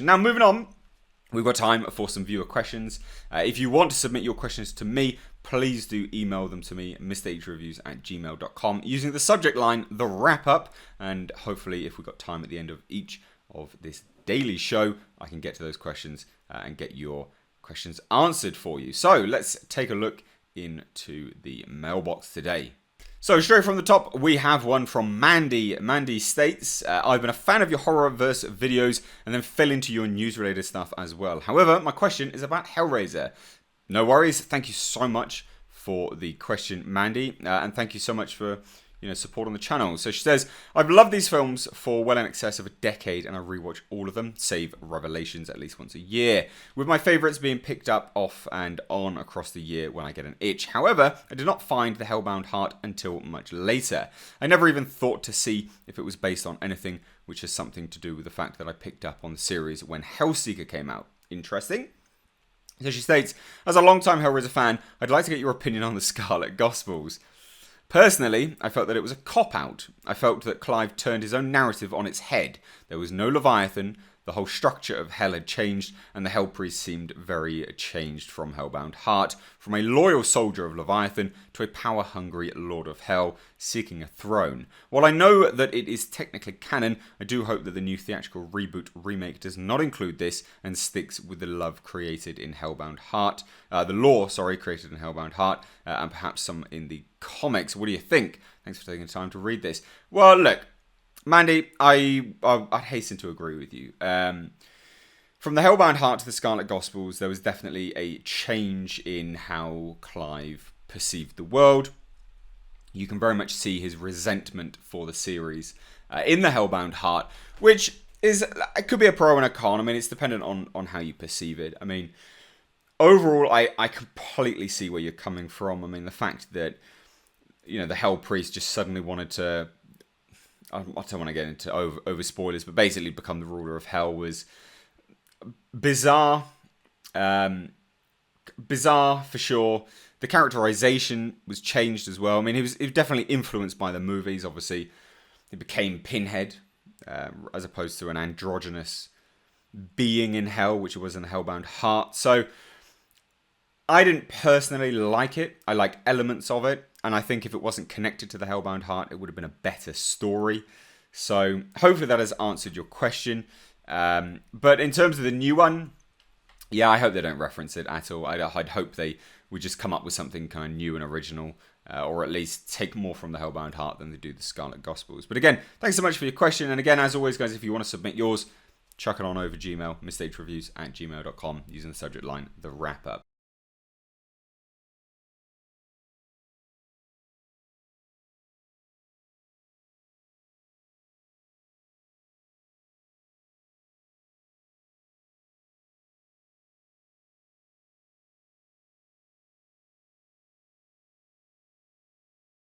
watching. Now, moving on, we've got time for some viewer questions. If you want to submit your questions to me, please do email them to me, mrhreviews@gmail.com, using the subject line, The Wrap Up. And hopefully, if we've got time at the end of each of this daily show, I can get to those questions and get your questions answered for you. So let's take a look into the mailbox today. So straight from the top, we have one from Mandy. Mandy states, I've been a fan of your Horrorverse videos and then fell into your news-related stuff as well. However, my question is about Hellraiser. No worries. Thank you so much for the question, Mandy. And thank you so much for support on the channel. So she says, I've loved these films for well in excess of a decade and I rewatch all of them, save Revelations, at least once a year, with my favourites being picked up off and on across the year when I get an itch. However, I did not find the Hellbound Heart until much later. I never even thought to see if it was based on anything, which has something to do with the fact that I picked up on the series when Hellseeker came out. Interesting. So she states, as a long-time Hellraiser fan, I'd like to get your opinion on the Scarlet Gospels. Personally, I felt that it was a cop-out. I felt that Clive turned his own narrative on its head. There was no Leviathan, the whole structure of Hell had changed, and the Hell Priest seemed very changed from Hellbound Heart, from a loyal soldier of Leviathan to a power-hungry Lord of Hell seeking a throne. While I know that it is technically canon, I do hope that the new theatrical remake does not include this and sticks with the love created in Hellbound Heart, the lore created in Hellbound Heart, and perhaps some in the comics. What do you think? Thanks for taking the time to read this. Well, look, Mandy, I'd hasten to agree with you. From the Hellbound Heart to the Scarlet Gospels, there was definitely a change in how Clive perceived the world. You can very much see his resentment for the series in the Hellbound Heart, which is, it could be a pro and a con. I mean, it's dependent on how you perceive it. I mean, overall, I completely see where you're coming from. I mean, the fact that, the Hell Priest just suddenly wanted to, I don't want to get into over spoilers, but basically become the ruler of Hell was bizarre. Bizarre for sure. The characterization was changed as well. I mean, he was definitely influenced by the movies. Obviously, he became Pinhead as opposed to an androgynous being in Hell, which it was in the Hellbound Heart. So I didn't personally like it. I like elements of it. And I think if it wasn't connected to the Hellbound Heart, it would have been a better story. So hopefully that has answered your question. But in terms of the new one, yeah, I hope they don't reference it at all. I'd hope they would just come up with something kind of new and original, or at least take more from the Hellbound Heart than they do the Scarlet Gospels. But again, thanks so much for your question. And again, as always, guys, if you want to submit yours, chuck it on over Gmail, mrhreviews@gmail.com, using the subject line, The Wrap Up.